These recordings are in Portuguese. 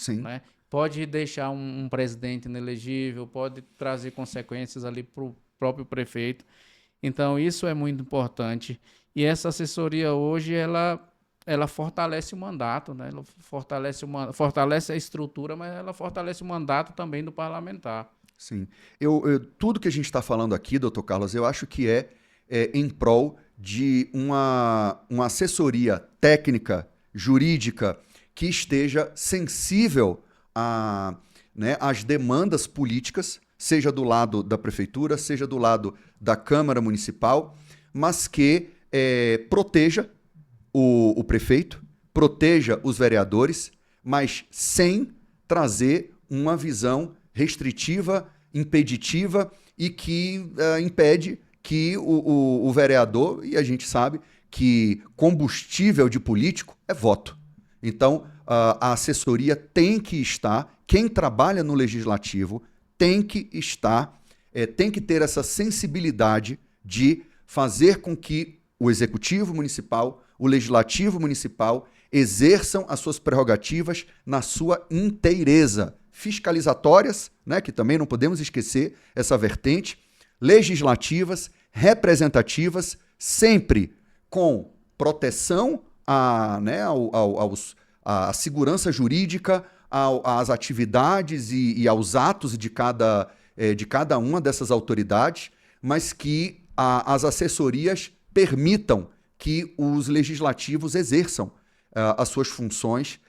Sim. né? Pode deixar um presidente inelegível, pode trazer consequências ali para o próprio prefeito. Então, isso é muito importante. E essa assessoria hoje, ela fortalece o mandato, né? Ela fortalece a estrutura, mas ela fortalece o mandato também do parlamentar. Sim. Tudo que a gente está falando aqui, doutor Carlos, eu acho que é em prol de uma assessoria técnica, jurídica, que esteja sensível né, às demandas políticas, seja do lado da prefeitura, seja do lado da Câmara Municipal, mas que proteja o prefeito, proteja os vereadores, mas sem trazer uma visão restritiva, impeditiva e que impede que o vereador, e a gente sabe que combustível de político é voto. Então, a assessoria tem que estar, quem trabalha no legislativo tem que estar, tem que ter essa sensibilidade de fazer com que o executivo municipal, o legislativo municipal exerçam as suas prerrogativas na sua inteireza, fiscalizatórias, né, que também não podemos esquecer essa vertente, legislativas, representativas, sempre com proteção à segurança jurídica, às atividades e aos atos de cada uma dessas autoridades, mas que as assessorias permitam que os legislativos exerçam as suas funções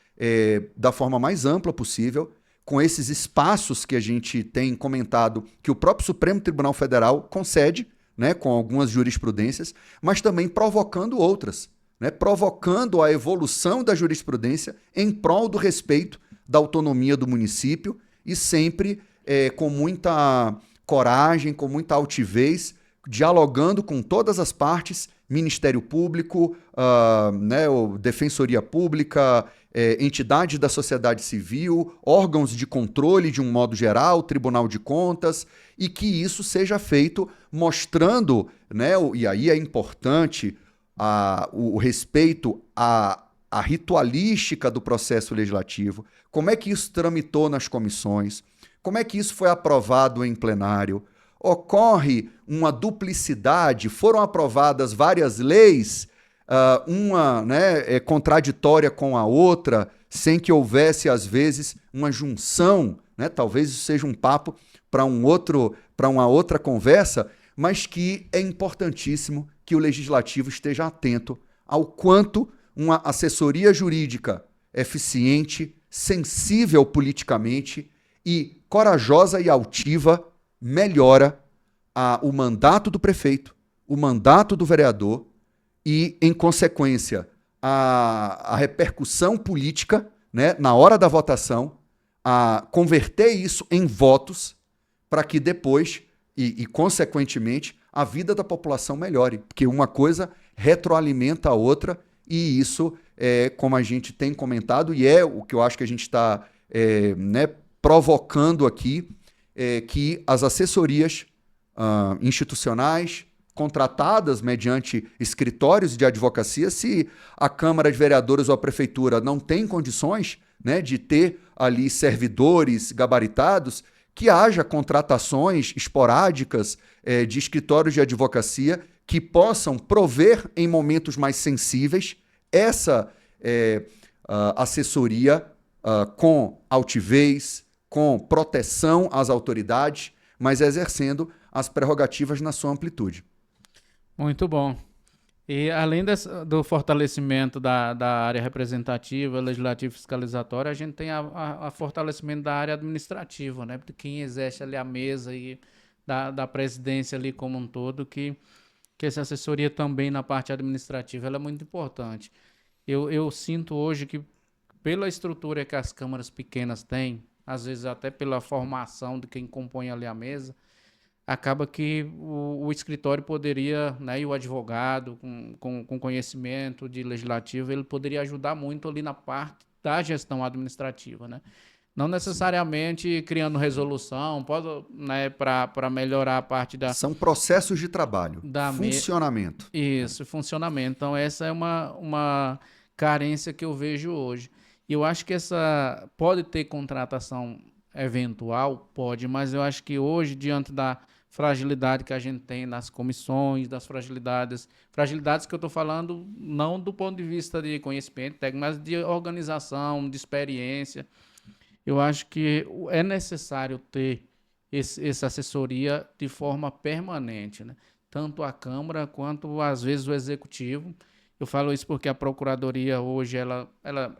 da forma mais ampla possível, com esses espaços que a gente tem comentado que o próprio Supremo Tribunal Federal concede, né, com algumas jurisprudências, mas também provocando outras, né, provocando a evolução da jurisprudência em prol do respeito da autonomia do município e sempre com muita coragem, com muita altivez, dialogando com todas as partes, Ministério Público, Defensoria Pública, entidades da sociedade civil, órgãos de controle de um modo geral, Tribunal de Contas, e que isso seja feito mostrando, né, e aí é importante o respeito à ritualística do processo legislativo, como é que isso tramitou nas comissões, como é que isso foi aprovado em plenário. Ocorre uma duplicidade, foram aprovadas várias leis, uma contraditória com a outra, sem que houvesse, às vezes, uma junção, né? Talvez isso seja um papo para uma outra conversa, mas que é importantíssimo que o legislativo esteja atento ao quanto uma assessoria jurídica eficiente, sensível politicamente e corajosa e altiva melhora o mandato do prefeito, o mandato do vereador e, em consequência, a repercussão política, né, na hora da votação, a converter isso em votos para que depois, consequentemente, a vida da população melhore, porque uma coisa retroalimenta a outra e isso é como a gente tem comentado e é o que eu acho que a gente está provocando aqui, que as assessorias institucionais contratadas mediante escritórios de advocacia, se a Câmara de Vereadores ou a Prefeitura não tem condições, né, de ter ali servidores gabaritados, que haja contratações esporádicas de escritórios de advocacia que possam prover em momentos mais sensíveis essa assessoria com altivez, com proteção às autoridades, mas exercendo as prerrogativas na sua amplitude. Muito bom. E além do fortalecimento da área representativa, legislativa e fiscalizatória, a gente tem a fortalecimento da área administrativa, né? Porque quem exerce ali a mesa e da presidência ali como um todo, que essa assessoria também na parte administrativa ela é muito importante. Eu sinto hoje que pela estrutura que as câmaras pequenas têm, às vezes até pela formação de quem compõe ali a mesa, acaba que o escritório poderia, né, e o advogado com conhecimento de legislativo, ele poderia ajudar muito ali na parte da gestão administrativa, né? Não necessariamente criando resolução, né, para melhorar a parte da... São processos de trabalho, funcionamento. Isso, funcionamento. Então, essa é uma carência que eu vejo hoje. E eu acho que essa pode ter contratação eventual, pode, mas eu acho que hoje, diante da fragilidade que a gente tem nas comissões, das fragilidades que eu estou falando não do ponto de vista de conhecimento técnico, mas de organização, de experiência, eu acho que é necessário ter essa assessoria de forma permanente, né? Tanto a Câmara quanto, às vezes, o Executivo. Eu falo isso porque a Procuradoria hoje ela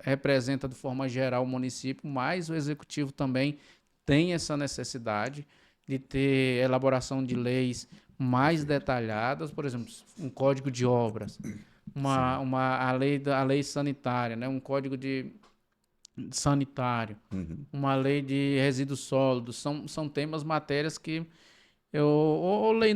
representa de forma geral o município, mas o Executivo também tem essa necessidade de ter elaboração de leis mais detalhadas, por exemplo, um código de obras, a lei sanitária, né? Um código de sanitário, uma lei de resíduos sólidos, são temas, matérias que ou lei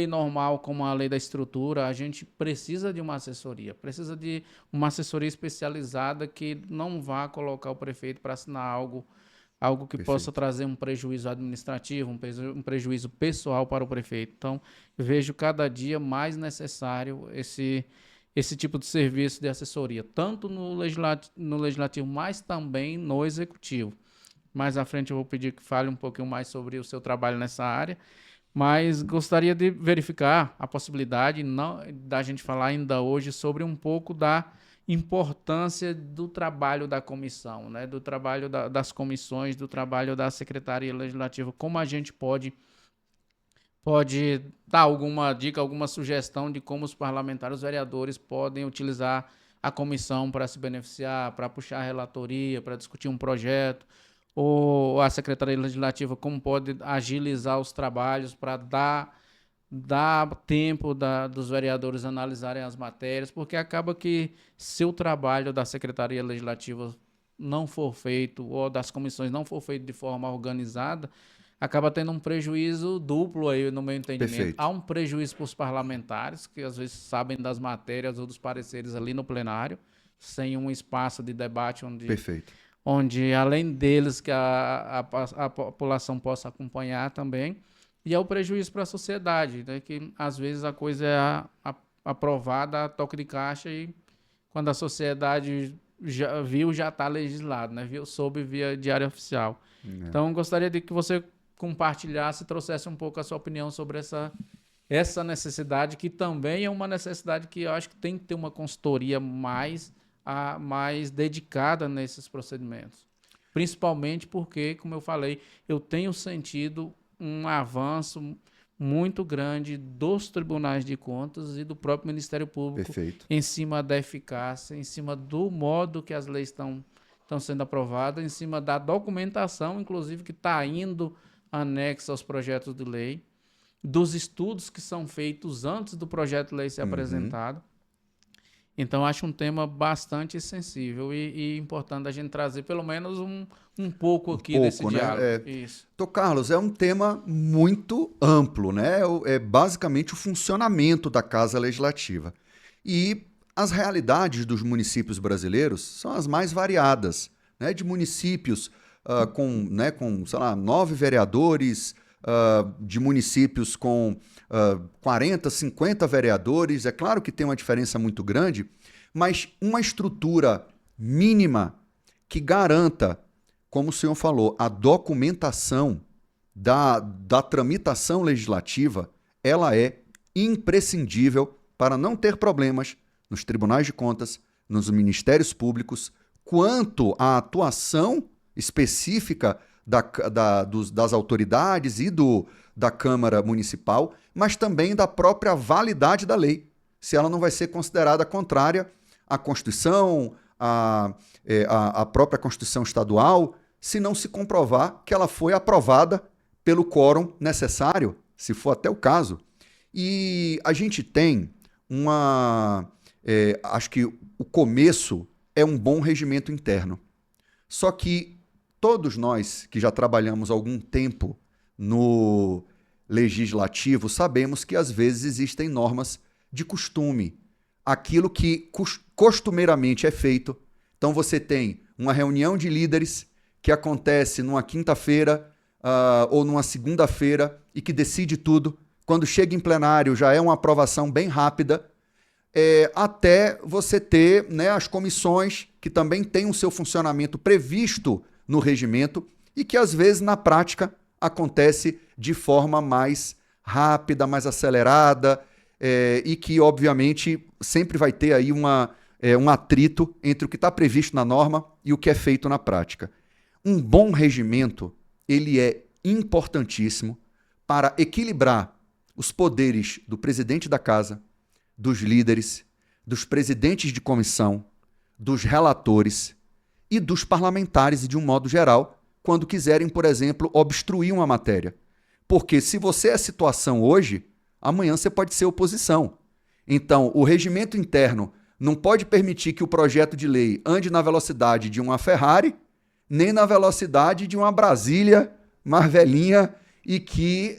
normal, como a lei da estrutura, a gente precisa de uma assessoria, precisa de uma assessoria especializada que não vá colocar o prefeito para assinar algo que possa trazer um prejuízo administrativo, um prejuízo pessoal para o prefeito. Então, eu vejo cada dia mais necessário esse tipo de serviço de assessoria, tanto no legislativo, mas também no executivo. Mais à frente eu vou pedir que fale um pouquinho mais sobre o seu trabalho nessa área, mas gostaria de verificar a possibilidade da gente falar ainda hoje sobre um pouco da importância do trabalho da comissão, né? Do trabalho das comissões, do trabalho da Secretaria Legislativa, como a gente pode dar alguma dica, alguma sugestão de como os parlamentares, os vereadores podem utilizar a comissão para se beneficiar, para puxar a relatoria, para discutir um projeto, ou a Secretaria Legislativa como pode agilizar os trabalhos para dar tempo dos vereadores analisarem as matérias, porque acaba que se o trabalho da Secretaria Legislativa não for feito, ou das comissões não for feito de forma organizada, acaba tendo um prejuízo duplo aí, no meu entendimento. Perfeito. Há um prejuízo para os parlamentares, que às vezes sabem das matérias ou dos pareceres ali no plenário, sem um espaço de debate onde além deles, que a população possa acompanhar também. E é o prejuízo para a sociedade, né? Que às vezes a coisa é aprovada a toque de caixa e quando a sociedade já está legislado, né? Soube via diário oficial. Então, gostaria de que você compartilhasse, trouxesse um pouco a sua opinião sobre essa necessidade, que também é uma necessidade que eu acho que tem que ter uma consultoria mais dedicada nesses procedimentos. Principalmente porque, como eu falei, eu tenho sentido um avanço muito grande dos tribunais de contas e do próprio Ministério Público em cima da eficácia, em cima do modo que as leis estão sendo aprovadas, em cima da documentação, inclusive, que está indo anexa aos projetos de lei, dos estudos que são feitos antes do projeto de lei ser apresentado. Então, acho um tema bastante sensível e importante a gente trazer pelo menos um pouco aqui desse diálogo. Isso. Então, Carlos, é um tema muito amplo, né? É basicamente o funcionamento da Casa Legislativa. E as realidades dos municípios brasileiros são as mais variadas, né? De municípios com, sei lá, 9 vereadores, de municípios com 40, 50 vereadores. É claro que tem uma diferença muito grande, mas uma estrutura mínima que garanta, como o senhor falou, a documentação da tramitação legislativa, ela é imprescindível para não ter problemas nos tribunais de contas, nos ministérios públicos, quanto à atuação específica das autoridades e da Câmara Municipal, mas também da própria validade da lei, se ela não vai ser considerada contrária à Constituição, à própria Constituição Estadual, se não se comprovar que ela foi aprovada pelo quórum necessário, se for até o caso. E a gente tem acho que o começo é um bom regimento interno. Só que todos nós que já trabalhamos algum tempo no legislativo sabemos que às vezes existem normas de costume. Aquilo que costumeiramente é feito. Então você tem uma reunião de líderes que acontece numa quinta-feira ou numa segunda-feira e que decide tudo. Quando chega em plenário já é uma aprovação bem rápida. até você ter, né, as comissões que também têm o seu funcionamento previsto no regimento e que, às vezes, na prática, acontece de forma mais rápida, mais acelerada, e que, obviamente, sempre vai ter aí um atrito entre o que está previsto na norma e o que é feito na prática. Um bom regimento, ele é importantíssimo para equilibrar os poderes do presidente da casa, dos líderes, dos presidentes de comissão, dos relatores e dos parlamentares, de um modo geral, quando quiserem, por exemplo, obstruir uma matéria. Porque se você é situação hoje, amanhã você pode ser oposição. Então, o regimento interno não pode permitir que o projeto de lei ande na velocidade de uma Ferrari, nem na velocidade de uma Brasília mais velhinha, e que,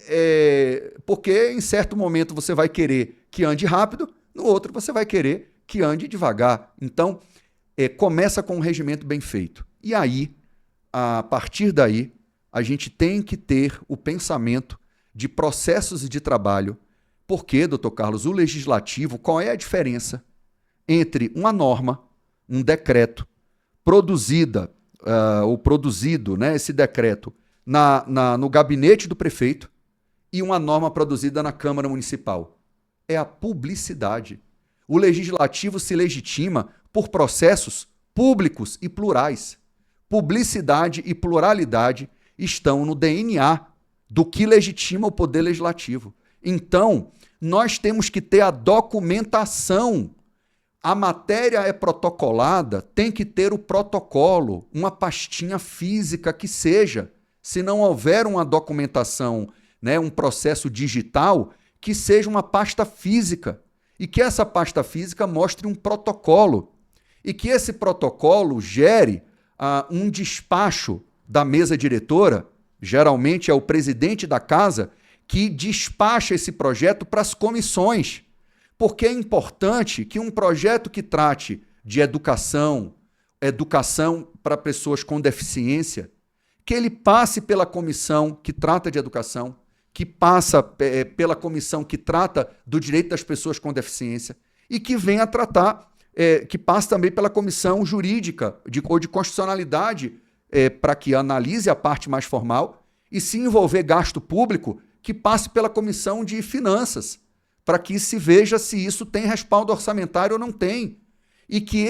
porque em certo momento você vai querer que ande rápido, no outro você vai querer que ande devagar. Então, começa com um regimento bem feito. E aí, a partir daí, a gente tem que ter o pensamento de processos de trabalho. Porque, doutor Carlos, o legislativo, qual é a diferença entre uma norma, um decreto, produzido, né, esse decreto, no gabinete do prefeito e uma norma produzida na Câmara Municipal? É a publicidade. O legislativo se legitima por processos públicos e plurais. Publicidade e pluralidade estão no DNA do que legitima o poder legislativo. Então, nós temos que ter a documentação. A matéria é protocolada, tem que ter o protocolo, uma pastinha física que seja. Se não houver uma documentação, né, um processo digital, que seja uma pasta física. E que essa pasta física mostre um protocolo. E que esse protocolo gere um despacho da mesa diretora, geralmente é o presidente da casa, que despacha esse projeto para as comissões. Porque é importante que um projeto que trate de educação para pessoas com deficiência, que ele passe pela comissão que trata de educação, que passa pela comissão que trata do direito das pessoas com deficiência e que venha tratar, que passe também pela comissão jurídica ou de constitucionalidade, para que analise a parte mais formal, e se envolver gasto público, que passe pela comissão de finanças, para que se veja se isso tem respaldo orçamentário ou não tem. E que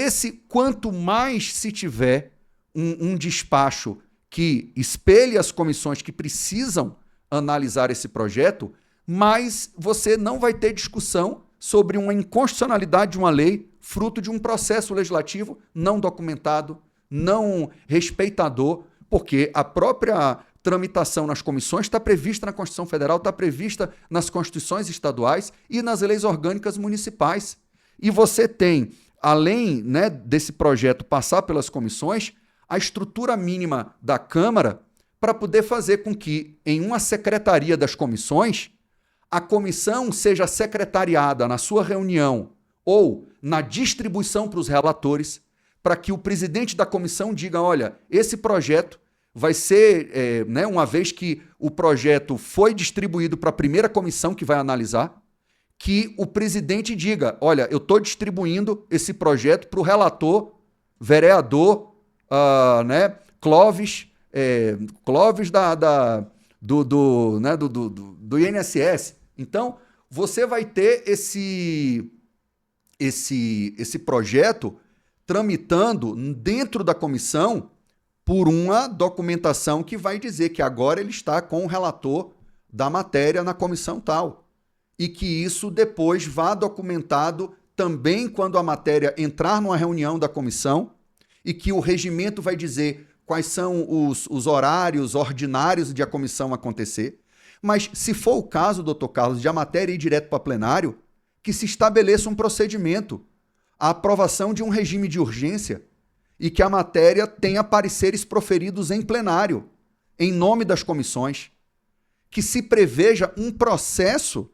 quanto mais se tiver um despacho que espelhe as comissões que precisam analisar esse projeto, mais você não vai ter discussão sobre uma inconstitucionalidade de uma lei, fruto de um processo legislativo não documentado, não respeitador, porque a própria tramitação nas comissões está prevista na Constituição Federal, está prevista nas constituições estaduais e nas leis orgânicas municipais. E você tem, além, né, desse projeto passar pelas comissões, a estrutura mínima da Câmara para poder fazer com que, em uma secretaria das comissões, a comissão seja secretariada na sua reunião ou na distribuição para os relatores, para que o presidente da comissão diga, olha, esse projeto vai ser, né, uma vez que o projeto foi distribuído para a primeira comissão que vai analisar, que o presidente diga, olha, eu estou distribuindo esse projeto para o relator, vereador, né, Clóvis do INSS. Então, você vai ter esse projeto tramitando dentro da comissão por uma documentação que vai dizer que agora ele está com o relator da matéria na comissão tal. E que isso depois vá documentado também quando a matéria entrar numa reunião da comissão e que o regimento vai dizer quais são os horários ordinários de a comissão acontecer. Mas se for o caso, doutor Carlos, de a matéria ir direto para plenário, que se estabeleça um procedimento, a aprovação de um regime de urgência e que a matéria tenha pareceres proferidos em plenário, em nome das comissões, que se preveja um processo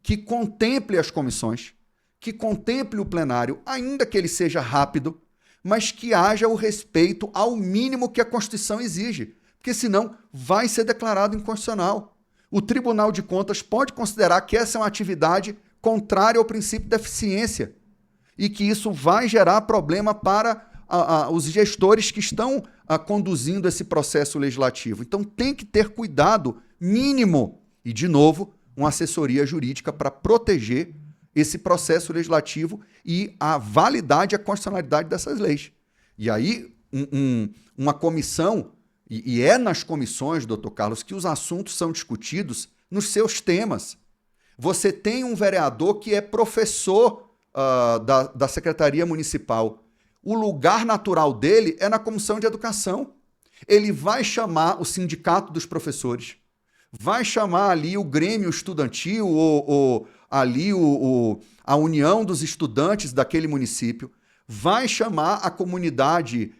que contemple as comissões, que contemple o plenário, ainda que ele seja rápido, mas que haja o respeito ao mínimo que a Constituição exige, porque senão vai ser declarado inconstitucional. O Tribunal de Contas pode considerar que essa é uma atividade contrária ao princípio da eficiência e que isso vai gerar problema para os gestores que estão conduzindo esse processo legislativo. Então tem que ter cuidado mínimo e, de novo, uma assessoria jurídica para proteger esse processo legislativo e a validade e a constitucionalidade dessas leis. E aí, uma comissão, e é nas comissões, doutor Carlos, que os assuntos são discutidos nos seus temas. Você tem um vereador que é professor da Secretaria Municipal. O lugar natural dele é na Comissão de Educação. Ele vai chamar o sindicato dos professores, vai chamar ali o Grêmio Estudantil ou ali a união dos estudantes daquele município, vai chamar a comunidade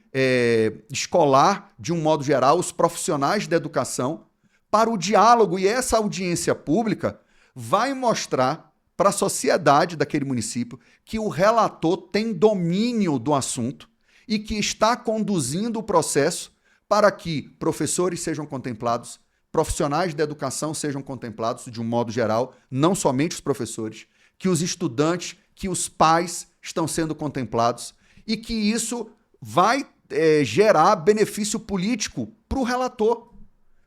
escolar, de um modo geral, os profissionais da educação, para o diálogo, e essa audiência pública vai mostrar para a sociedade daquele município que o relator tem domínio do assunto e que está conduzindo o processo para que professores sejam contemplados, profissionais da educação sejam contemplados de um modo geral, não somente os professores, que os estudantes, que os pais estão sendo contemplados e que isso vai gerar benefício político para o relator,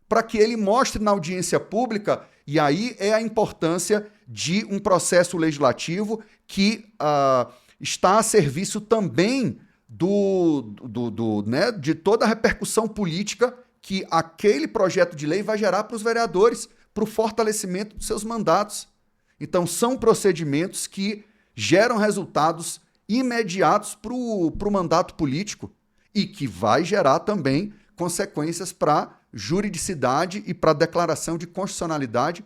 para que ele mostre na audiência pública, e aí é a importância de um processo legislativo que está a serviço também de toda a repercussão política que aquele projeto de lei vai gerar para os vereadores, para o fortalecimento dos seus mandatos. Então, são procedimentos que geram resultados imediatos para o mandato político e que vai gerar também consequências para a juridicidade e para a declaração de constitucionalidade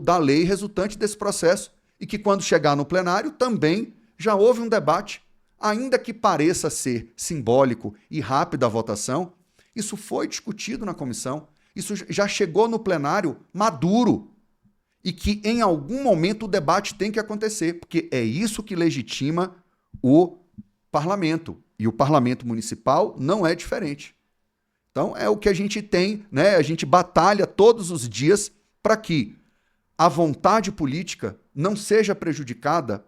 da lei resultante desse processo. E que, quando chegar no plenário, também já houve um debate, ainda que pareça ser simbólico e rápido a votação. Isso foi discutido na comissão, isso já chegou no plenário maduro e que em algum momento o debate tem que acontecer, porque é isso que legitima o parlamento, e o parlamento municipal não é diferente. Então é o que a gente tem, né? A gente batalha todos os dias para que a vontade política não seja prejudicada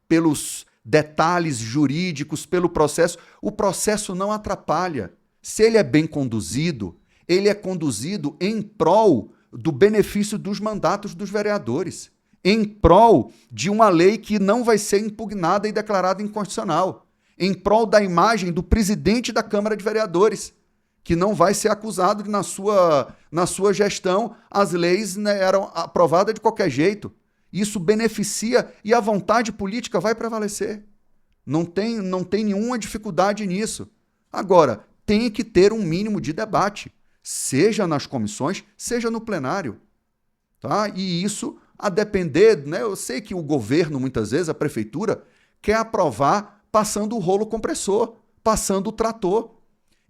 pelos detalhes jurídicos, pelo processo. O processo não atrapalha. Se ele é bem conduzido, ele é conduzido em prol do benefício dos mandatos dos vereadores, em prol de uma lei que não vai ser impugnada e declarada inconstitucional, em prol da imagem do presidente da Câmara de Vereadores, que não vai ser acusado de, na sua gestão, as leis, né, eram aprovadas de qualquer jeito. Isso beneficia e a vontade política vai prevalecer. Não tem nenhuma dificuldade nisso. Agora, tem que ter um mínimo de debate, seja nas comissões, seja no plenário. Tá? E isso, a depender, né, eu sei que o governo, muitas vezes, a prefeitura, quer aprovar passando o rolo compressor, passando o trator.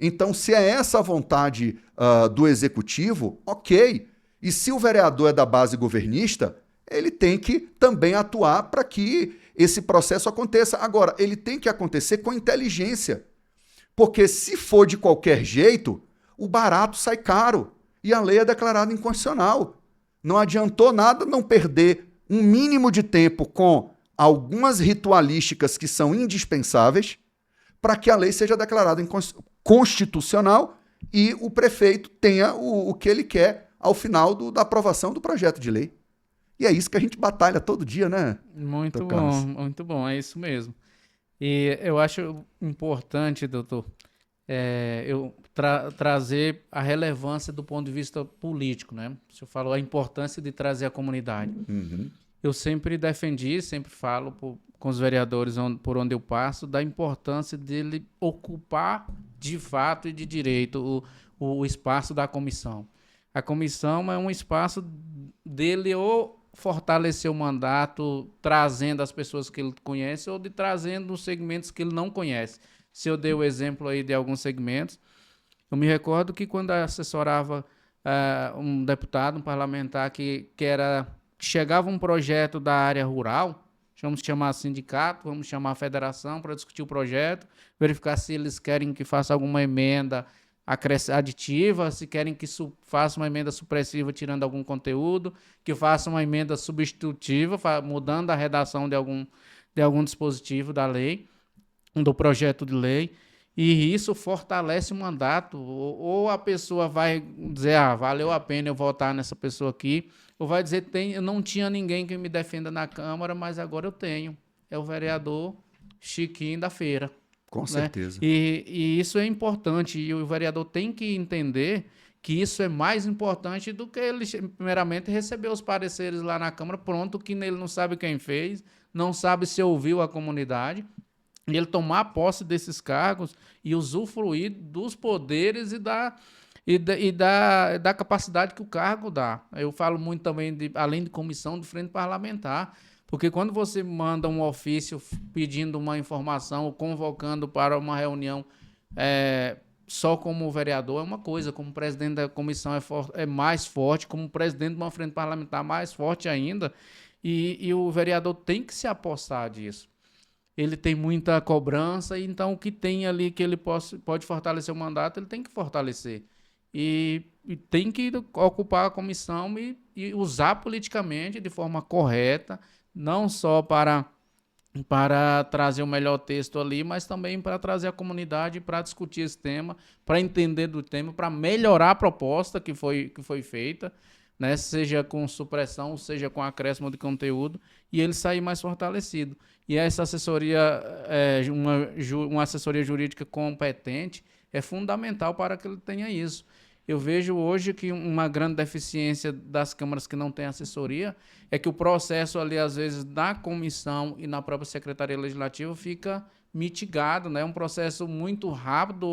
Então, se é essa a vontade do executivo, ok. E se o vereador é da base governista, ele tem que também atuar para que esse processo aconteça. Agora, ele tem que acontecer com inteligência, porque se for de qualquer jeito, o barato sai caro e a lei é declarada inconstitucional. Não adiantou nada não perder um mínimo de tempo com algumas ritualísticas que são indispensáveis para que a lei seja declarada inconstitucional e o prefeito tenha o que ele quer ao final da aprovação do projeto de lei. E é isso que a gente batalha todo dia, né? Muito bom, é isso mesmo. E eu acho importante, doutor, eu trazer a relevância do ponto de vista político, né? O senhor falou a importância de trazer a comunidade. Uhum. Eu sempre defendi, sempre falo com os vereadores por onde eu passo, da importância dele ocupar de fato e de direito o espaço da comissão. A comissão é um espaço dele ou fortalecer o mandato, trazendo as pessoas que ele conhece ou de trazendo os segmentos que ele não conhece. Se eu dei o exemplo aí de alguns segmentos, eu me recordo que quando assessorava um deputado, um parlamentar que chegava um projeto da área rural, vamos chamar sindicato, vamos chamar a federação para discutir o projeto, verificar se eles querem que faça alguma emenda aditiva, se querem que faça uma emenda supressiva tirando algum conteúdo, que faça uma emenda substitutiva, mudando a redação de algum dispositivo da lei, do projeto de lei, e isso fortalece o mandato. Ou a pessoa vai dizer, valeu a pena eu votar nessa pessoa aqui, ou vai dizer, eu não tinha ninguém que me defenda na Câmara, mas agora eu tenho. É o vereador Chiquinho da Feira. Com Né? certeza. E isso é importante, e o vereador tem que entender que isso é mais importante do que ele, primeiramente, receber os pareceres lá na Câmara, pronto, que ele não sabe quem fez, não sabe se ouviu a comunidade, e ele tomar posse desses cargos e usufruir dos poderes da capacidade que o cargo dá. Eu falo muito também, além de comissão, de frente parlamentar, porque quando você manda um ofício pedindo uma informação ou convocando para uma reunião só como vereador é uma coisa, como presidente da comissão é mais forte, como presidente de uma frente parlamentar mais forte ainda, e o vereador tem que se apossar disso. Ele tem muita cobrança, então o que tem ali que ele pode fortalecer o mandato, ele tem que fortalecer. E tem que ocupar a comissão e usar politicamente de forma correta, não só para trazer o melhor texto ali, mas também para trazer a comunidade para discutir esse tema, para entender do tema, para melhorar a proposta que foi feita, né? Seja com supressão, seja com acréscimo de conteúdo, e ele sair mais fortalecido. E essa assessoria, uma assessoria jurídica competente, é fundamental para que ele tenha isso. Eu vejo hoje que uma grande deficiência das câmaras que não têm assessoria é que o processo ali, às vezes, na comissão e na própria Secretaria Legislativa fica mitigado, né? É um processo muito rápido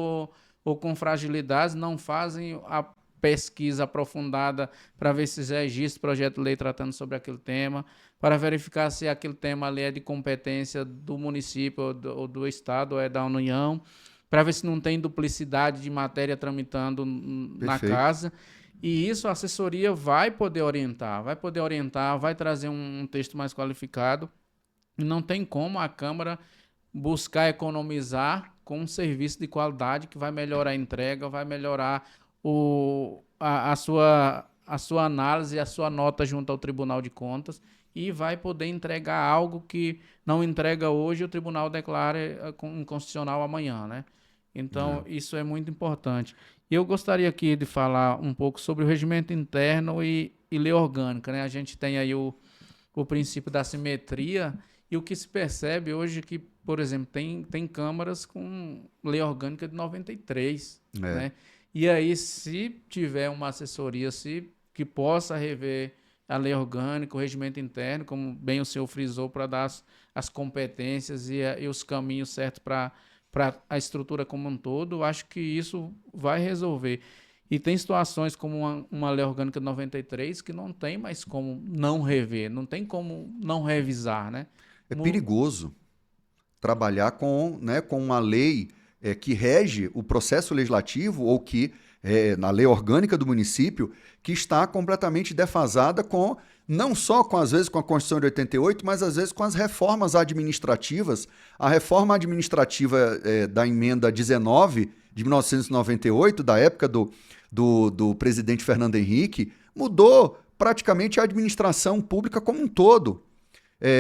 ou com fragilidades, não fazem a pesquisa aprofundada para ver se existe projeto de lei tratando sobre aquele tema, para verificar se aquele tema ali é de competência do município ou do Estado, ou é da União, para ver se não tem duplicidade de matéria tramitando na casa. E isso a assessoria vai poder orientar, vai trazer um texto mais qualificado. E não tem como a Câmara buscar economizar com um serviço de qualidade que vai melhorar a entrega, vai melhorar a sua análise, a sua nota junto ao Tribunal de Contas, e vai poder entregar algo que não entrega hoje, o tribunal declara inconstitucional amanhã, né? Então, isso é muito importante. E eu gostaria aqui de falar um pouco sobre o regimento interno e lei orgânica, né? A gente tem aí o princípio da simetria, e o que se percebe hoje é que, por exemplo, tem câmaras com lei orgânica de 93, né? E aí, se tiver uma assessoria que possa rever a lei orgânica, o regimento interno, como bem o senhor frisou, para dar as competências e os caminhos certos para a estrutura como um todo, acho que isso vai resolver. E tem situações como uma lei orgânica de 93 que não tem mais como não rever, não tem como não revisar, né? É perigoso trabalhar com uma lei que rege o processo legislativo ou que, na lei orgânica do município, que está completamente defasada não só às vezes com a Constituição de 88, mas às vezes com as reformas administrativas. A reforma administrativa da emenda 19 de 1998, da época do presidente Fernando Henrique, mudou praticamente a administração pública como um todo.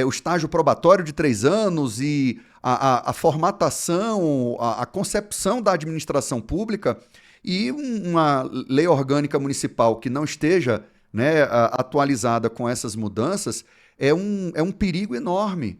O estágio probatório de 3 anos e a formatação, a concepção da administração pública, e uma lei orgânica municipal que não esteja, né, atualizada com essas mudanças é um perigo enorme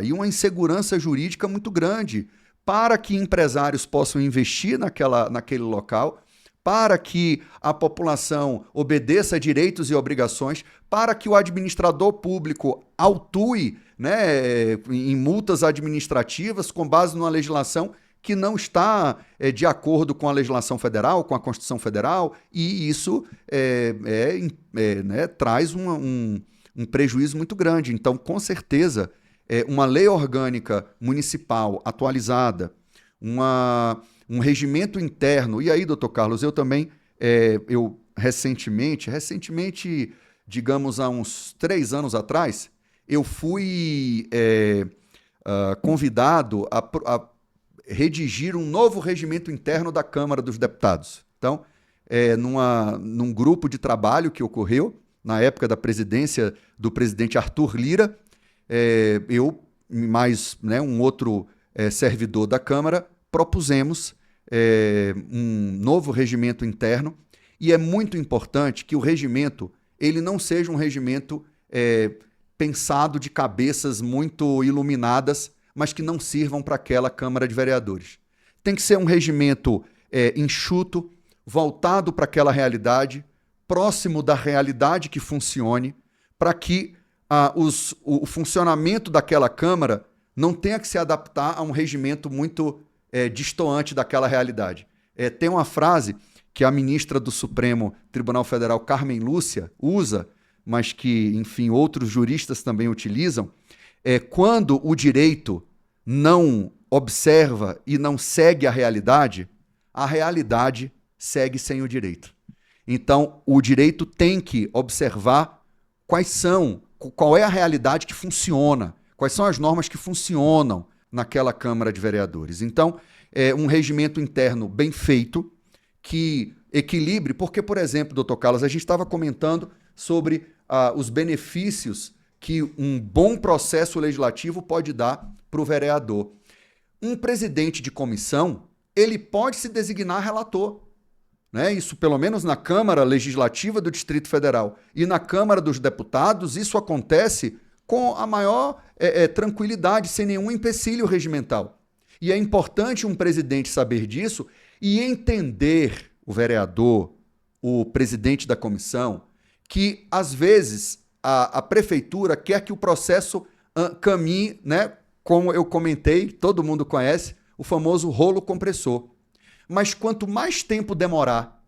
e uma insegurança jurídica muito grande para que empresários possam investir naquele local, para que a população obedeça a direitos e obrigações, para que o administrador público autue, né, em multas administrativas com base numa legislação que não está de acordo com a legislação federal, com a Constituição Federal, e isso né, traz um prejuízo muito grande. Então, com certeza, uma lei orgânica municipal atualizada, um regimento interno. E aí, doutor Carlos, eu também, eu recentemente, digamos, há uns 3 anos atrás, eu fui convidado a redigir um novo regimento interno da Câmara dos Deputados. Então, num grupo de trabalho que ocorreu na época da presidência do presidente Arthur Lira, eu mais, né, um outro servidor da Câmara, propusemos um novo regimento interno, e é muito importante que o regimento ele não seja um regimento pensado de cabeças muito iluminadas, mas que não sirvam para aquela Câmara de Vereadores. Tem que ser um regimento enxuto, voltado para aquela realidade, próximo da realidade que funcione, para que o funcionamento daquela Câmara não tenha que se adaptar a um regimento muito distoante daquela realidade. Tem uma frase que a ministra do Supremo Tribunal Federal, Carmen Lúcia, usa, mas que, enfim, outros juristas também utilizam, quando o direito não observa e não segue a realidade segue sem o direito. Então, o direito tem que observar qual é a realidade que funciona, quais são as normas que funcionam naquela Câmara de Vereadores. Então, um regimento interno bem feito, que equilibre, porque, por exemplo, doutor Carlos, a gente estava comentando sobre os benefícios que um bom processo legislativo pode dar para o vereador. Um presidente de comissão, ele pode se designar relator, né? Isso, pelo menos na Câmara Legislativa do Distrito Federal e na Câmara dos Deputados, isso acontece com a maior tranquilidade, sem nenhum empecilho regimental. E é importante um presidente saber disso e entender, o vereador, o presidente da comissão, que, às vezes, a prefeitura quer que o processo caminhe, né, como eu comentei, todo mundo conhece, o famoso rolo compressor. Mas quanto mais tempo demorar,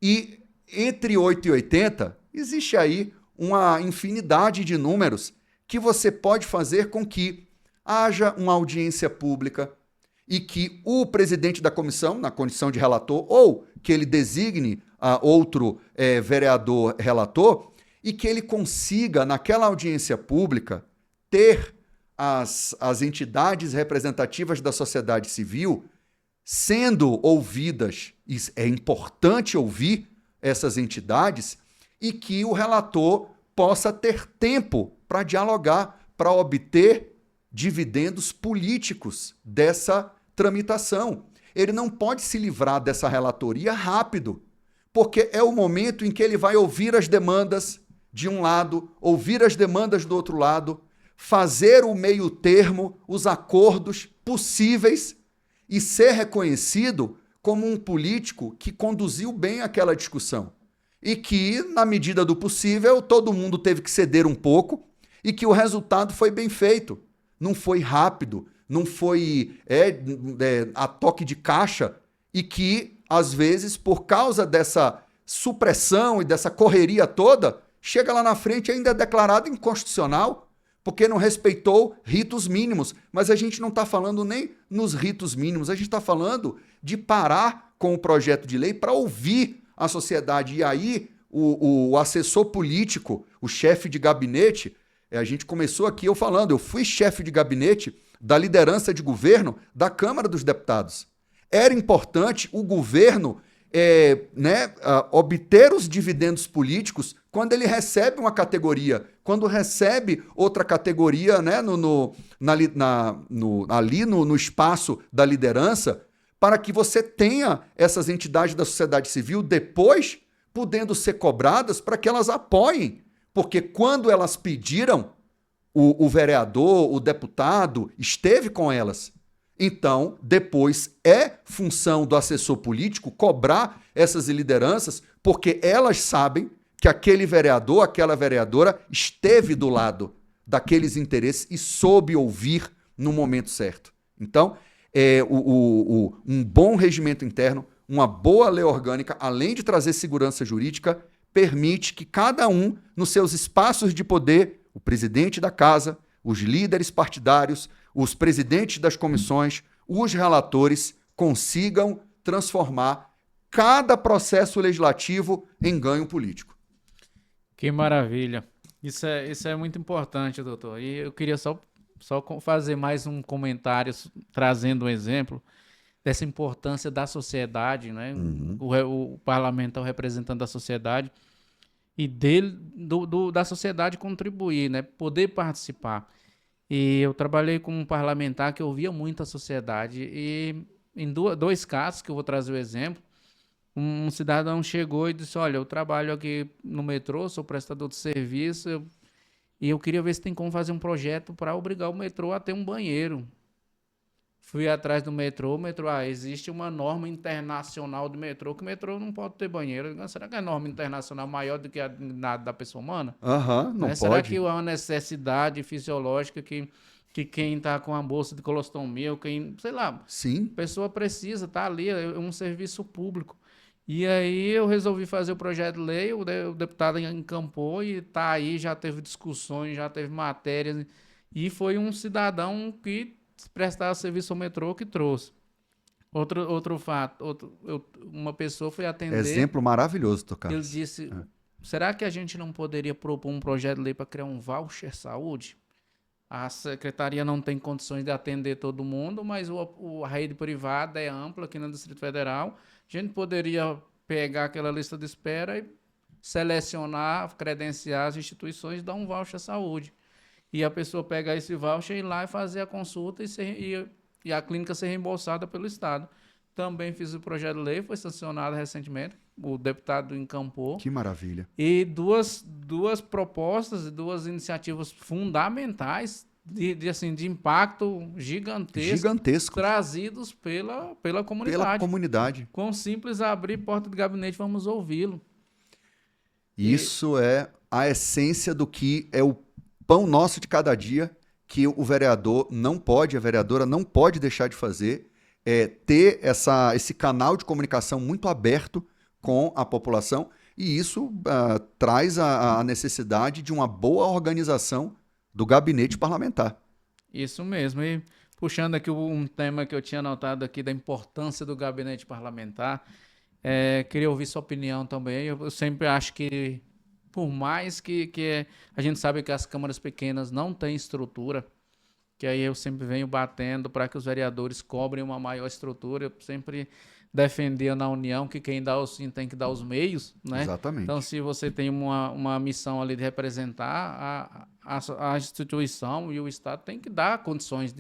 e entre 8 e 80, existe aí uma infinidade de números que você pode fazer com que haja uma audiência pública e que o presidente da comissão, na condição de relator, ou que ele designe outro vereador relator, e que ele consiga, naquela audiência pública, ter as entidades representativas da sociedade civil sendo ouvidas. É importante ouvir essas entidades e que o relator possa ter tempo para dialogar, para obter dividendos políticos dessa tramitação. Ele não pode se livrar dessa relatoria rápido, porque é o momento em que ele vai ouvir as demandas de um lado, ouvir as demandas do outro lado, fazer o meio termo, os acordos possíveis e ser reconhecido como um político que conduziu bem aquela discussão. E que, na medida do possível, todo mundo teve que ceder um pouco e que o resultado foi bem feito. Não foi rápido, não foi a toque de caixa e que, às vezes, por causa dessa supressão e dessa correria toda, chega lá na frente e ainda é declarado inconstitucional, porque não respeitou ritos mínimos. Mas a gente não está falando nem nos ritos mínimos, a gente está falando de parar com o projeto de lei para ouvir a sociedade. E aí, o assessor político, o chefe de gabinete, a gente começou aqui eu falando, eu fui chefe de gabinete da liderança de governo da Câmara dos Deputados. Era importante o governo obter os dividendos políticos quando ele recebe uma categoria, quando recebe outra categoria, né, ali no espaço da liderança, para que você tenha essas entidades da sociedade civil depois podendo ser cobradas para que elas apoiem. Porque quando elas pediram, o vereador, o deputado, esteve com elas. Então, depois é função do assessor político cobrar essas lideranças, porque elas sabem que aquele vereador, aquela vereadora esteve do lado daqueles interesses e soube ouvir no momento certo. Então, um bom regimento interno, uma boa lei orgânica, além de trazer segurança jurídica, permite que cada um, nos seus espaços de poder, o presidente da casa, os líderes partidários, os presidentes das comissões, os relatores, consigam transformar cada processo legislativo em ganho político. Que maravilha. Isso é muito importante, doutor. E eu queria só fazer mais um comentário, trazendo um exemplo dessa importância da sociedade, né? Uhum. O parlamento é o representante da sociedade e da sociedade contribuir, né? Poder participar. E eu trabalhei como um parlamentar que ouvia muito a sociedade. E em dois casos, que eu vou trazer o exemplo, um cidadão chegou e disse: Olha, eu trabalho aqui no metrô, sou prestador de serviço, e eu queria ver se tem como fazer um projeto para obrigar o metrô a ter um banheiro. Fui atrás do metrô, existe uma norma internacional do metrô, que o metrô não pode ter banheiro. Será que a norma internacional é maior do que a da pessoa humana? Aham, não Né? Será que é pode. uma necessidade fisiológica que quem está com a bolsa de colostomia, ou quem, sei lá, a Sim, pessoa precisa, tá ali, é um serviço público. E aí eu resolvi fazer o projeto de lei, o deputado encampou e tá aí, já teve discussões, já teve matérias, e foi um cidadão que prestava serviço ao metrô que trouxe. Outro fato, uma pessoa foi atender, exemplo maravilhoso, Dr. ele Carlos. disse: será que a gente não poderia propor um projeto de lei para criar um voucher saúde? A secretaria não tem condições de atender todo mundo, mas a rede privada é ampla aqui no Distrito Federal. A gente poderia pegar aquela lista de espera e selecionar, credenciar as instituições e dar um voucher saúde. E a pessoa pegar esse voucher e ir lá e fazer a consulta e a clínica ser reembolsada pelo Estado. Também fiz o projeto de lei, foi sancionado recentemente, o deputado encampou. Que maravilha. E duas propostas, duas iniciativas fundamentais de impacto Gigantesco. trazidos pela comunidade. Pela comunidade. Com simples abrir porta de gabinete, vamos ouvi-lo. Isso é a essência do que é o pão nosso de cada dia, que o vereador não pode, a vereadora não pode deixar de fazer, é ter esse canal de comunicação muito aberto com a população, e isso traz a necessidade de uma boa organização do gabinete parlamentar. Isso mesmo. E puxando aqui um tema que eu tinha anotado aqui da importância do gabinete parlamentar, queria ouvir sua opinião também. Eu sempre acho que, por mais que a gente sabe que as câmaras pequenas não têm estrutura, que aí eu sempre venho batendo para que os vereadores cobrem uma maior estrutura. Eu sempre defendia na União que quem dá o sim tem que dar os meios, né? Exatamente. Então, se você tem uma missão ali de representar a instituição, e o Estado tem que dar condições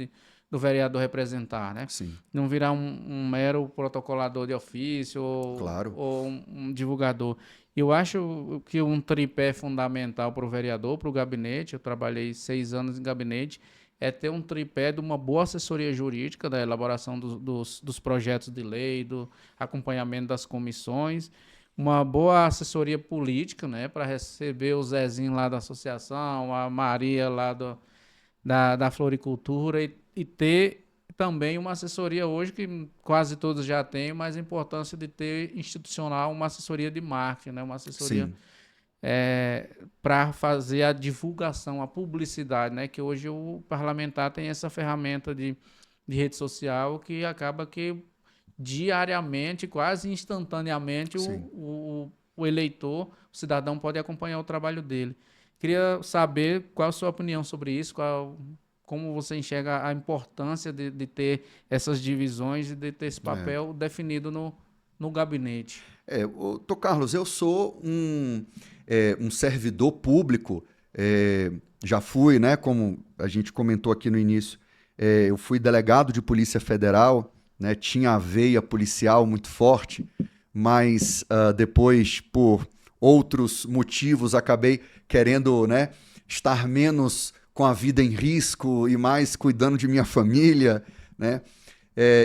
do vereador representar, né? Sim. Não virar um mero protocolador de ofício Claro. ou um divulgador. Eu acho que um tripé fundamental para o vereador, para o gabinete, eu trabalhei 6 anos em gabinete, é ter um tripé de uma boa assessoria jurídica, da elaboração dos projetos de lei, do acompanhamento das comissões, uma boa assessoria política, né, para receber o Zezinho lá da associação, a Maria lá da floricultura, e ter também uma assessoria hoje, que quase todos já têm, mas a importância de ter institucional uma assessoria de marketing, né, uma assessoria... Sim. Para fazer a divulgação, a publicidade, né? Que hoje o parlamentar tem essa ferramenta de rede social que acaba que diariamente, quase instantaneamente, o eleitor, o cidadão pode acompanhar o trabalho dele. Queria saber qual a sua opinião sobre isso, como você enxerga a importância de ter essas divisões e de ter esse papel definido no gabinete. Dr. Carlos, eu sou um servidor público, já fui, né, como a gente comentou aqui no início, eu fui delegado de Polícia Federal, né, tinha a veia policial muito forte, mas depois, por outros motivos, acabei querendo, né, estar menos com a vida em risco e mais cuidando de minha família, né,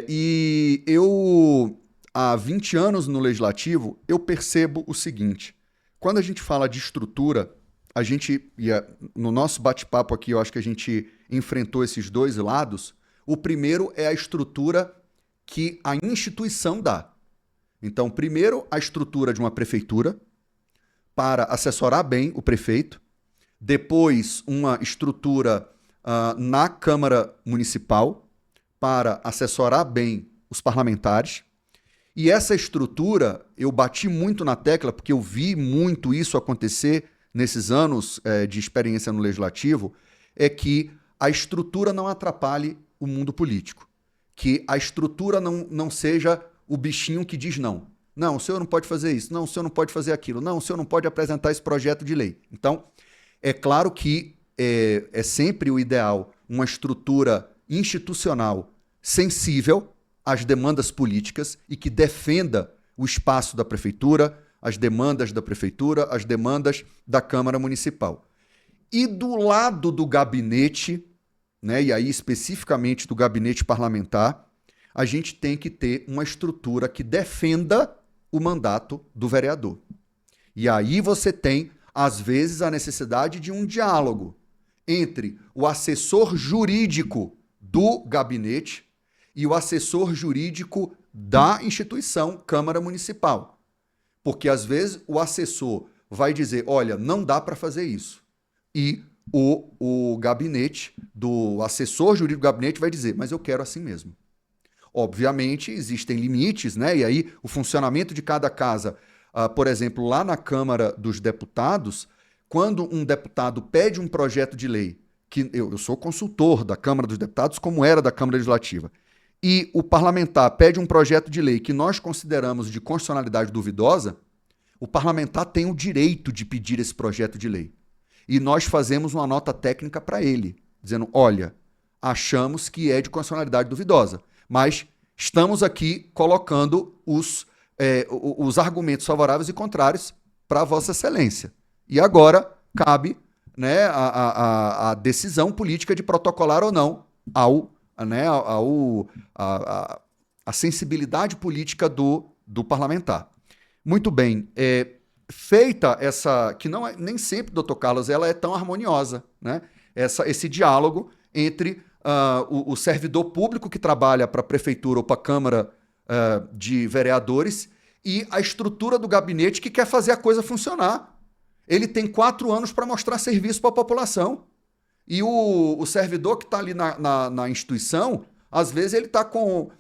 e eu... Há 20 anos no Legislativo, eu percebo o seguinte: quando a gente fala de estrutura, no nosso bate-papo aqui, eu acho que a gente enfrentou esses dois lados. O primeiro é a estrutura que a instituição dá. Então, primeiro, a estrutura de uma prefeitura para assessorar bem o prefeito. Depois, uma estrutura na Câmara Municipal para assessorar bem os parlamentares. E essa estrutura, eu bati muito na tecla, porque eu vi muito isso acontecer nesses anos de experiência no Legislativo, é que a estrutura não atrapalhe o mundo político. Que a estrutura não seja o bichinho que diz não. Não, o senhor não pode fazer isso. Não, o senhor não pode fazer aquilo. Não, o senhor não pode apresentar esse projeto de lei. Então, é claro que é sempre o ideal uma estrutura institucional sensível às demandas políticas e que defenda o espaço da prefeitura, as demandas da prefeitura, as demandas da Câmara Municipal. E do lado do gabinete, né, e aí especificamente do gabinete parlamentar, a gente tem que ter uma estrutura que defenda o mandato do vereador. E aí você tem, às vezes, a necessidade de um diálogo entre o assessor jurídico do gabinete e o assessor jurídico da instituição Câmara Municipal. Porque, às vezes, o assessor vai dizer, olha, não dá para fazer isso. E o gabinete, do assessor jurídico do gabinete vai dizer, mas eu quero assim mesmo. Obviamente, existem limites, né? E aí, o funcionamento de cada casa, por exemplo, lá na Câmara dos Deputados, quando um deputado pede um projeto de lei, que eu sou consultor da Câmara dos Deputados, como era da Câmara Legislativa, e o parlamentar pede um projeto de lei que nós consideramos de constitucionalidade duvidosa, o parlamentar tem o direito de pedir esse projeto de lei. E nós fazemos uma nota técnica para ele, dizendo, olha, achamos que é de constitucionalidade duvidosa, mas estamos aqui colocando os argumentos favoráveis e contrários para Vossa Excelência. E agora cabe, né, a decisão política de protocolar ou não a sensibilidade política do parlamentar. Muito bem. Feita essa, que não é, nem sempre, doutor Carlos, ela é tão harmoniosa, né? Esse diálogo entre o servidor público que trabalha para a prefeitura ou para a Câmara de Vereadores e a estrutura do gabinete que quer fazer a coisa funcionar. Ele tem 4 anos para mostrar serviço para a população. E o servidor que está ali na instituição, às vezes ele está com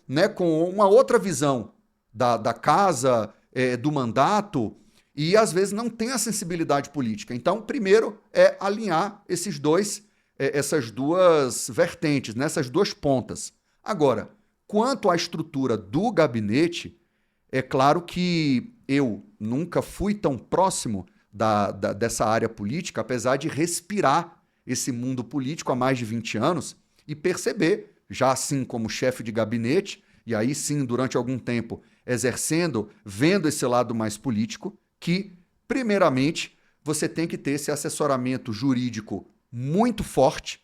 uma outra visão da casa, do mandato, e às vezes não tem a sensibilidade política. Então, primeiro é alinhar essas duas vertentes, nessas duas pontas. Agora, quanto à estrutura do gabinete, é claro que eu nunca fui tão próximo dessa área política, apesar de respirar esse mundo político há mais de 20 anos e perceber, já assim como chefe de gabinete, e aí sim, durante algum tempo, vendo esse lado mais político, que, primeiramente, você tem que ter esse assessoramento jurídico muito forte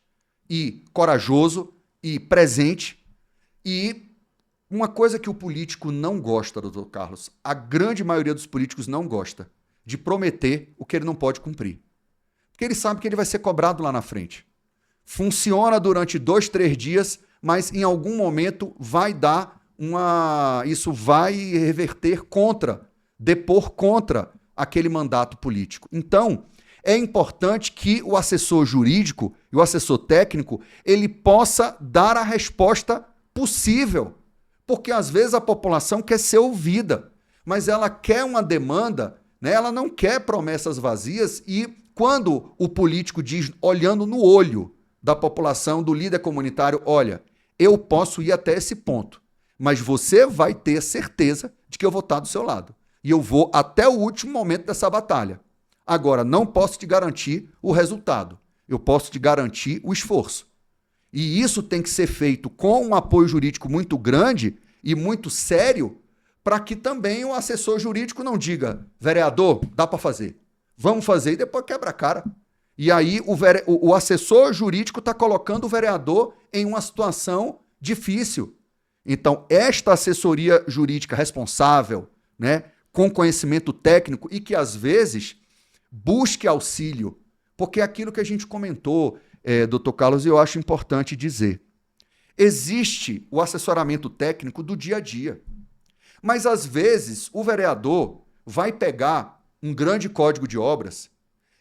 e corajoso e presente. E uma coisa que o político não gosta, doutor Carlos, a grande maioria dos políticos não gosta de prometer o que ele não pode cumprir. Porque ele sabe que ele vai ser cobrado lá na frente. Funciona durante 2, 3 dias, mas em algum momento vai dar isso vai reverter depor contra aquele mandato político. Então, é importante que o assessor jurídico e o assessor técnico, ele possa dar a resposta possível. Porque às vezes a população quer ser ouvida, mas ela quer uma demanda, né? Ela não quer promessas vazias e quando o político diz, olhando no olho da população, do líder comunitário, olha, eu posso ir até esse ponto, mas você vai ter certeza de que eu vou estar do seu lado. E eu vou até o último momento dessa batalha. Agora, não posso te garantir o resultado. Eu posso te garantir o esforço. E isso tem que ser feito com um apoio jurídico muito grande e muito sério para que também o assessor jurídico não diga, vereador, dá para fazer. Vamos fazer e depois quebra a cara. E aí o assessor jurídico está colocando o vereador em uma situação difícil. Então, esta assessoria jurídica responsável, né, com conhecimento técnico e que, às vezes, busque auxílio, porque é aquilo que a gente comentou, doutor Carlos, e eu acho importante dizer. Existe o assessoramento técnico do dia a dia, mas, às vezes, o vereador vai pegar um grande código de obras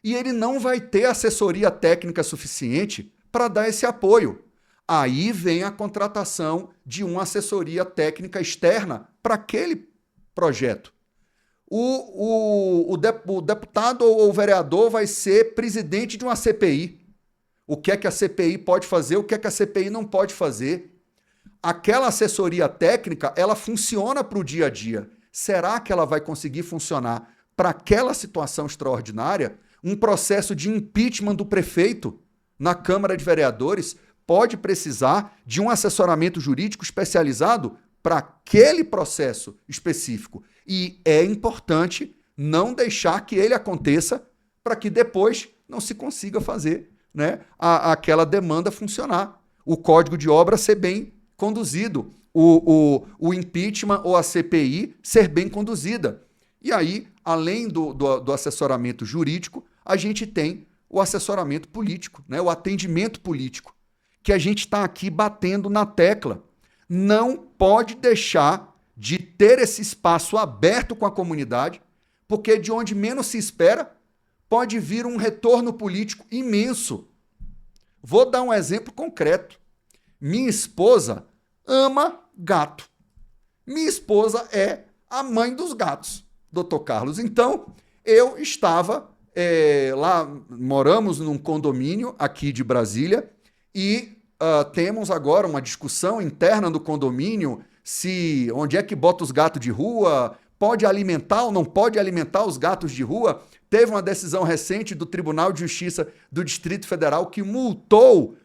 e ele não vai ter assessoria técnica suficiente para dar esse apoio. Aí vem a contratação de uma assessoria técnica externa para aquele projeto. O deputado ou o vereador vai ser presidente de uma CPI. O que é que a CPI pode fazer, o que é que a CPI não pode fazer. Aquela assessoria técnica, ela funciona para o dia a dia. Será que ela vai conseguir funcionar para aquela situação extraordinária? Um processo de impeachment do prefeito na Câmara de Vereadores pode precisar de um assessoramento jurídico especializado para aquele processo específico. E é importante não deixar que ele aconteça para que depois não se consiga fazer, né, aquela demanda funcionar. O código de obra ser bem conduzido, o impeachment ou a CPI ser bem conduzida. E aí, além do assessoramento jurídico, a gente tem o assessoramento político, né, o atendimento político, que a gente está aqui batendo na tecla. Não pode deixar de ter esse espaço aberto com a comunidade, porque de onde menos se espera, pode vir um retorno político imenso. Vou dar um exemplo concreto. Minha esposa ama gato. Minha esposa é a mãe dos gatos, Dr. Carlos. Então, eu estava lá, moramos num condomínio aqui de Brasília e temos agora uma discussão interna do condomínio se onde é que bota os gatos de rua, pode alimentar ou não pode alimentar os gatos de rua. Teve uma decisão recente do Tribunal de Justiça do Distrito Federal que multou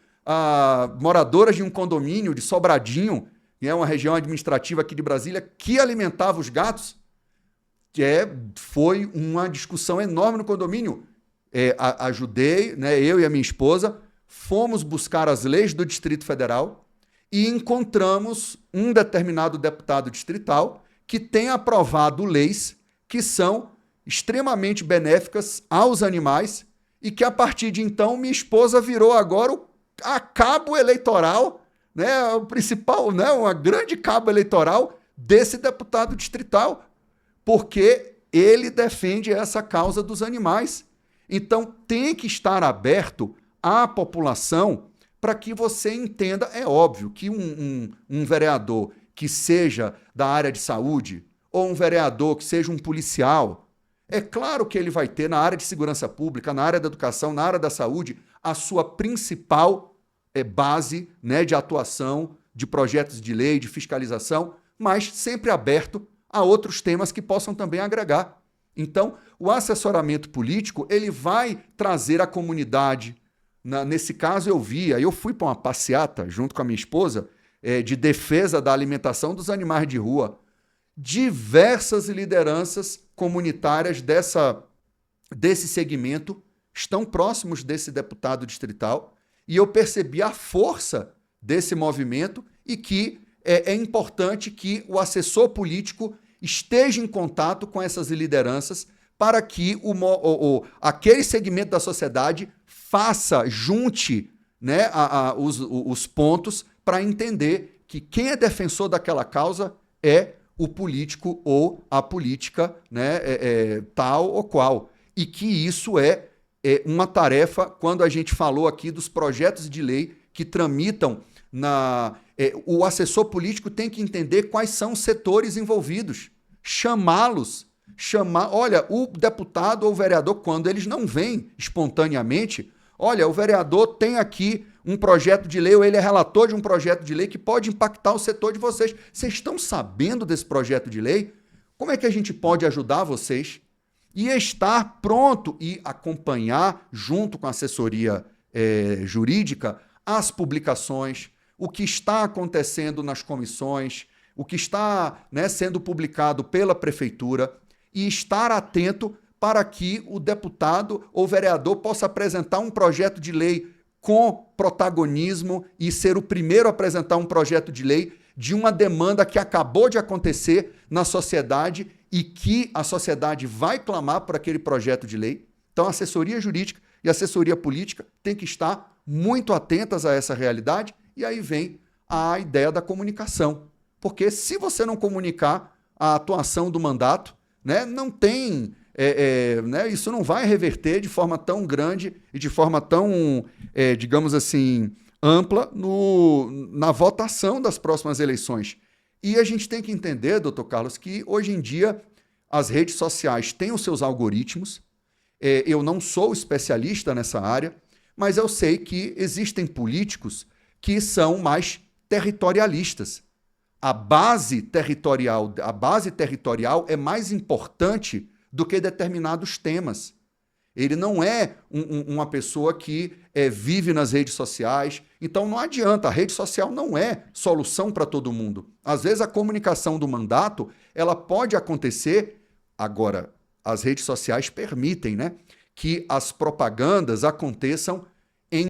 moradoras de um condomínio de Sobradinho, que é uma região administrativa aqui de Brasília, que alimentava os gatos. Foi uma discussão enorme no condomínio. Ajudei, né, eu e a minha esposa, fomos buscar as leis do Distrito Federal e encontramos um determinado deputado distrital que tem aprovado leis que são extremamente benéficas aos animais e que, a partir de então, minha esposa virou agora a cabo eleitoral, né, o principal, né, uma grande cabo eleitoral desse deputado distrital, porque ele defende essa causa dos animais. Então, tem que estar aberto à população para que você entenda. É óbvio que um vereador que seja da área de saúde ou um vereador que seja um policial, é claro que ele vai ter na área de segurança pública, na área da educação, na área da saúde, a sua principal base, né, de atuação, de projetos de lei, de fiscalização, mas sempre aberto a outros temas que possam também agregar. Então, o assessoramento político, ele vai trazer a comunidade. Nesse caso, eu fui para uma passeata junto com a minha esposa de defesa da alimentação dos animais de rua. Diversas lideranças comunitárias desse segmento estão próximos desse deputado distrital e eu percebi a força desse movimento e que é importante que o assessor político esteja em contato com essas lideranças para que aquele segmento da sociedade junte, né, os pontos para entender que quem é defensor daquela causa é o político ou a política, né, tal ou qual. E que isso é uma tarefa, quando a gente falou aqui dos projetos de lei que tramitam o assessor político tem que entender quais são os setores envolvidos, chamá-los, olha, o deputado ou o vereador, quando eles não vêm espontaneamente, olha, o vereador tem aqui um projeto de lei, ou ele é relator de um projeto de lei que pode impactar o setor de vocês. Vocês estão sabendo desse projeto de lei? Como é que a gente pode ajudar vocês? E estar pronto e acompanhar, junto com a assessoria jurídica, as publicações, o que está acontecendo nas comissões, o que está, né, sendo publicado pela prefeitura e estar atento para que o deputado ou vereador possa apresentar um projeto de lei com protagonismo e ser o primeiro a apresentar um projeto de lei de uma demanda que acabou de acontecer na sociedade e que a sociedade vai clamar por aquele projeto de lei. Então, a assessoria jurídica e a assessoria política têm que estar muito atentas a essa realidade e aí vem a ideia da comunicação. Porque se você não comunicar a atuação do mandato, né, não tem... né, isso não vai reverter de forma tão grande e de forma tão, digamos assim, ampla na votação das próximas eleições. E a gente tem que entender, doutor Carlos, que hoje em dia as redes sociais têm os seus algoritmos. Eu não sou especialista nessa área, mas eu sei que existem políticos que são mais territorialistas. A base territorial é mais importante do que determinados temas. Ele não é uma pessoa que vive nas redes sociais. Então não adianta, a rede social não é solução para todo mundo. Às vezes a comunicação do mandato, ela pode acontecer. Agora, as redes sociais permitem, né, que as propagandas aconteçam